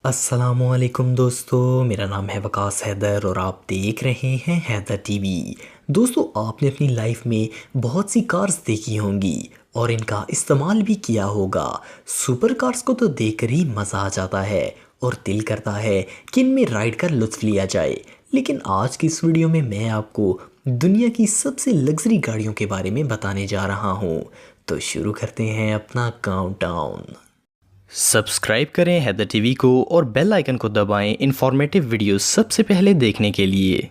अस्सलामुअलैकुम दोस्तों, मेरा नाम है वकास हैदर और आप देख रहे हैं हैदर टीवी। दोस्तों, आपने अपनी लाइफ में बहुत सी कार्स देखी होंगी और इनका इस्तेमाल भी किया होगा। सुपर कार्स को तो देखकर ही मज़ा आ जाता है और दिल करता है कि इनमें राइड कर लुत्फ़ लिया जाए। लेकिन आज की इस वीडियो में मैं आपको दुनिया की सबसे लग्जरी गाड़ियों के बारे में बताने जा रहा हूँ। तो शुरू करते हैं अपना काउंटडाउन। सब्सक्राइब करें हैदर टीवी को और बेल आइकन को दबाएं इंफॉर्मेटिव वीडियोस सबसे पहले देखने के लिए।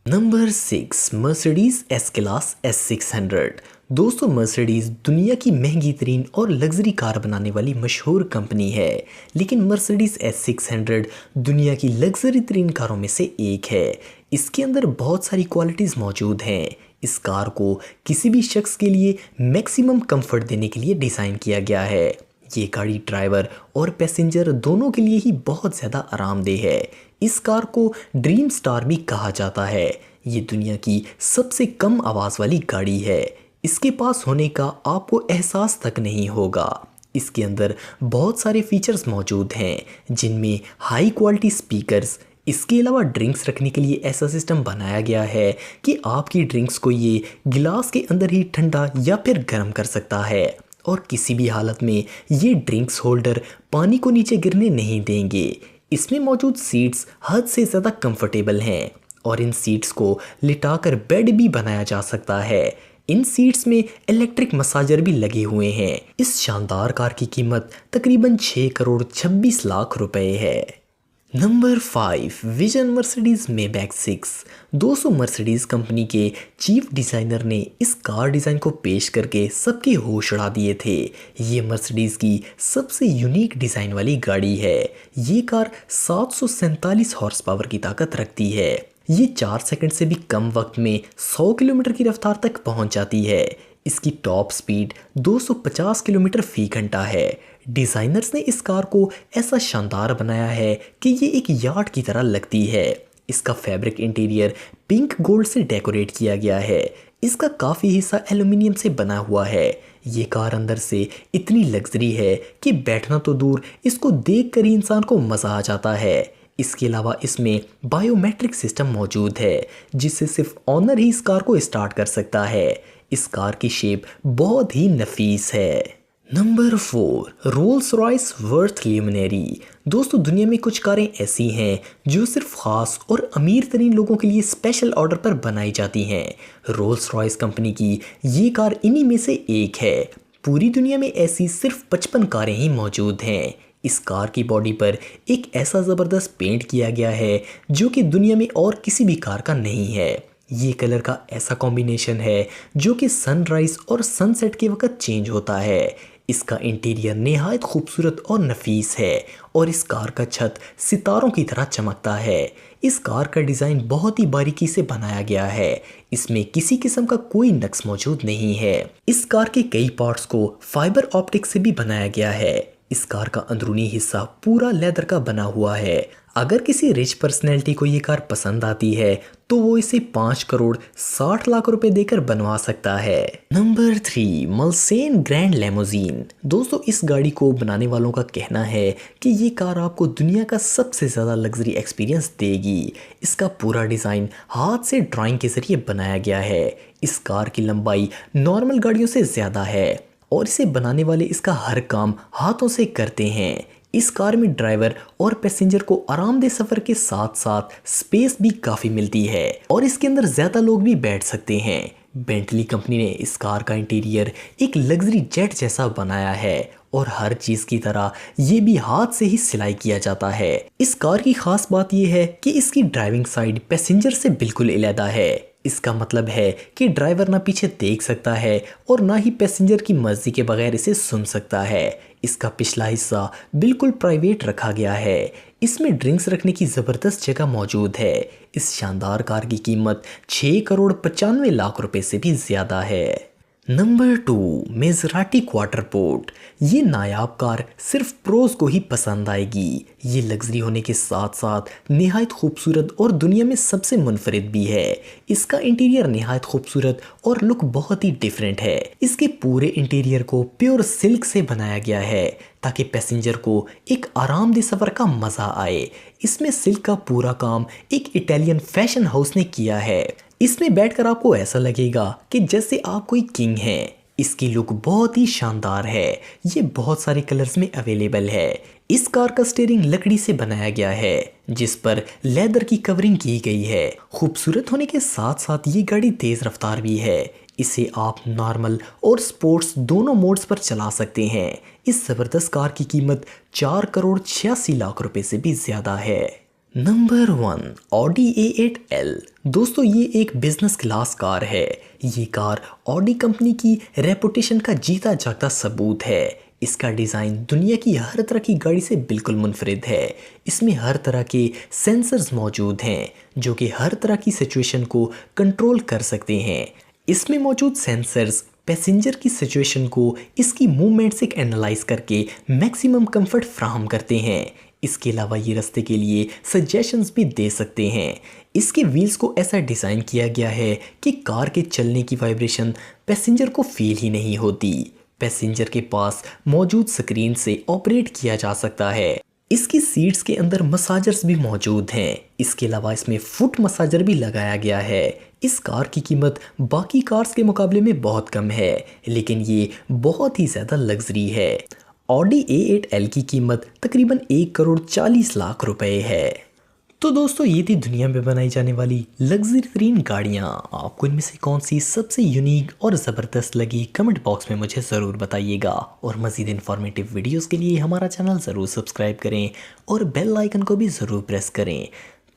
Number 6, Mercedes S class S600। दोस्तों, मर्सिडीज दुनिया की महंगी तरीन और लग्जरी कार बनाने वाली मशहूर कंपनी है। लेकिन मर्सिडीज S600 दुनिया की लग्जरी तरीन कारों में से एक है। इसके अंदर बहुत सारी क्वालिटीज़ मौजूद हैं। इस कार को किसी भी शख्स के लिए मैक्सिमम कंफर्ट देने के लिए डिज़ाइन किया गया है। ये गाड़ी ड्राइवर और पैसेंजर दोनों के लिए ही बहुत ज़्यादा आरामदेह है। इस कार को ड्रीम स्टार भी कहा जाता है। ये दुनिया की सबसे कम आवाज़ वाली गाड़ी है। इसके पास होने का आपको एहसास तक नहीं होगा। इसके अंदर बहुत सारे फीचर्स मौजूद हैं, जिनमें हाई क्वालिटी स्पीकर्स। इसके अलावा ड्रिंक्स रखने के लिए ऐसा सिस्टम बनाया गया है कि आपकी ड्रिंक्स को ये गिलास के अंदर ही ठंडा या फिर गर्म कर सकता है और किसी भी हालत में ये ड्रिंक्स होल्डर पानी को नीचे गिरने नहीं देंगे। इसमें मौजूद सीट्स हद से ज़्यादा कंफर्टेबल हैं और इन सीट्स को लिटाकर बेड भी बनाया जा सकता है। इन सीट्स में इलेक्ट्रिक मसाजर भी लगे हुए हैं। इस शानदार कार की कीमत तकरीबन 6 करोड़ 26 लाख रुपए है। Number 5, vision Mercedes Maybach 6। दोस्तों, मर्सिडीज कंपनी के चीफ डिज़ाइनर ने इस कार डिज़ाइन को पेश करके सबके होश उड़ा दिए थे। ये मर्सिडीज की सबसे यूनिक डिज़ाइन वाली गाड़ी है। ये कार 747 हॉर्स पावर की ताकत रखती है। ये 4 सेकंड से भी कम वक्त में 100 किलोमीटर की रफ्तार तक पहुंच जाती है। इसकी टॉप स्पीड 250 किलोमीटर फी घंटा है। डिज़ाइनर्स ने इस कार को ऐसा शानदार बनाया है कि ये एक यार्ड की तरह लगती है। इसका फैब्रिक इंटीरियर पिंक गोल्ड से डेकोरेट किया गया है। इसका काफ़ी हिस्सा एल्यूमिनियम से बना हुआ है। ये कार अंदर से इतनी लग्जरी है कि बैठना तो दूर, इसको देख कर ही इंसान को मज़ा आ जाता है। इसके अलावा इसमें बायोमेट्रिक सिस्टम मौजूद है, जिससे सिर्फ ऑनर ही इस कार को स्टार्ट कर सकता है। इस कार की शेप बहुत ही नफीस है। Number 4, Rolls Royce worth luminary. दोस्तों, दुनिया में कुछ कारें ऐसी हैं जो सिर्फ ख़ास और अमीर तरीन लोगों के लिए स्पेशल ऑर्डर पर बनाई जाती हैं। रोल्स रॉयस कंपनी की ये कार इन्हीं में से एक है। पूरी दुनिया में ऐसी सिर्फ 55 कारें ही मौजूद हैं। इस कार की बॉडी पर एक ऐसा ज़बरदस्त पेंट किया गया है जो कि दुनिया में और किसी भी कार का नहीं है। ये कलर का ऐसा कॉम्बिनेशन है जो कि सनराइज और सनसेट के वक्त चेंज होता है। इसका इंटीरियर निहायत खूबसूरत और नफीस है और इस कार का छत सितारों की तरह चमकता है। इस कार का डिज़ाइन बहुत ही बारीकी से बनाया गया है। इसमें किसी किस्म का कोई नक्स मौजूद नहीं है। इस कार के कई पार्ट्स को फाइबर ऑप्टिक से भी बनाया गया है। इस कार का अंदरूनी हिस्सा पूरा लेदर का बना हुआ है। अगर किसी रिच पर्सनैलिटी को ये कार पसंद आती है तो वो इसे 5 करोड़ 60 लाख रुपए देकर बनवा सकता है। Number 3, Mulsanne grand limousine. दोस्तों, इस गाड़ी को बनाने वालों का कहना है कि ये कार आपको दुनिया का सबसे ज़्यादा लग्जरी एक्सपीरियंस देगी। इसका पूरा डिज़ाइन हाथ से ड्राइंग के ज़रिए बनाया गया है। इस कार की लंबाई नॉर्मल गाड़ियों से ज़्यादा है और इसे बनाने वाले इसका हर काम हाथों से करते हैं। इस कार में ड्राइवर और पैसेंजर को आरामदेह सफ़र के साथ साथ स्पेस भी काफ़ी मिलती है और इसके अंदर ज़्यादा लोग भी बैठ सकते हैं। बेंटली कंपनी ने इस कार का इंटीरियर एक लग्जरी जेट जैसा बनाया है और हर चीज़ की तरह ये भी हाथ से ही सिलाई किया जाता है। इस कार की खास बात यह है कि इसकी ड्राइविंग साइड पैसेंजर से बिल्कुल अलग है। इसका मतलब है कि ड्राइवर ना पीछे देख सकता है और ना ही पैसेंजर की मर्जी के बगैर इसे सुन सकता है। इसका पिछला हिस्सा बिल्कुल प्राइवेट रखा गया है। इसमें ड्रिंक्स रखने की ज़बरदस्त जगह मौजूद है। इस शानदार कार की कीमत 6 करोड़ 95 लाख रुपए से भी ज़्यादा है। नंबर 2, मेजराटी क्वार्टरपोर्ट। ये नायाब कार सिर्फ प्रोज को ही पसंद आएगी। ये लग्जरी होने के साथ साथ निहायत खूबसूरत और दुनिया में सबसे मुनफरिद भी है। इसका इंटीरियर निहायत खूबसूरत और लुक बहुत ही डिफरेंट है। इसके पूरे इंटीरियर को प्योर सिल्क से बनाया गया है ताकि पैसेंजर को एक आरामदेह सफ़र का मज़ा आए। इसमें सिल्क का पूरा काम एक इटालियन फैशन हाउस ने किया है। इसमें बैठकर आपको ऐसा लगेगा कि जैसे आप कोई किंग हैं। इसकी लुक बहुत ही शानदार है। ये बहुत सारे कलर्स में अवेलेबल है। इस कार का स्टीयरिंग लकड़ी से बनाया गया है जिस पर लेदर की कवरिंग की गई है। खूबसूरत होने के साथ साथ ये गाड़ी तेज रफ्तार भी है। इसे आप नॉर्मल और स्पोर्ट्स दोनों मोड्स पर चला सकते हैं। इस ज़बरदस्त कार की कीमत 4,86,00,000 रुपए से भी ज़्यादा है। Number 1, Audi A8L। दोस्तों ये एक बिजनेस क्लास कार है। ये कार ऑडी कंपनी की रेपुटेशन का जीता जागता सबूत है। इसका डिज़ाइन दुनिया की हर तरह की गाड़ी से बिल्कुल मुनफरिद है। इसमें हर तरह के सेंसर्स मौजूद हैं जो कि हर तरह की सिचुएशन को कंट्रोल कर सकते हैं। इसमें मौजूद सेंसर्स पैसेंजर की सिचुएशन को इसकी मूवमेंट से एनालाइज करके मैक्सिमम कंफर्ट फ्राहम करते हैं। इसके अलावा ये रास्ते के लिए सजेशंस भी दे सकते हैं। इसके व्हील्स को ऐसा डिज़ाइन किया गया है कि कार के चलने की वाइब्रेशन पैसेंजर को फील ही नहीं होती। पैसेंजर के पास मौजूद स्क्रीन से ऑपरेट किया जा सकता है। इसकी सीट्स के अंदर मसाजर्स भी मौजूद हैं। इसके अलावा इसमें फुट मसाजर भी लगाया गया है। इस कार की कीमत बाकी कार्स के मुकाबले में बहुत कम है लेकिन ये बहुत ही ज़्यादा लग्जरी है। ऑडी A8L की कीमत तकरीबन 1,40,00,000 रुपए है। तो दोस्तों ये थी दुनिया में बनाई जाने वाली लग्जरी तरीन गाड़ियाँ। आपको इनमें से कौन सी सबसे यूनिक और ज़बरदस्त लगी कमेंट बॉक्स में मुझे ज़रूर बताइएगा। और मज़ीद इन्फॉर्मेटिव वीडियोस के लिए हमारा चैनल ज़रूर सब्सक्राइब करें और बेल आइकन को भी ज़रूर प्रेस करें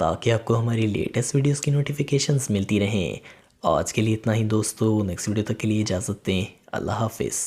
ताकि आपको हमारी लेटेस्ट वीडियोस की नोटिफिकेशंस मिलती रहें। आज के लिए इतना ही दोस्तों। नेक्स्ट वीडियो तक के लिए इजाज़त दें। अल्लाह हाफिज़।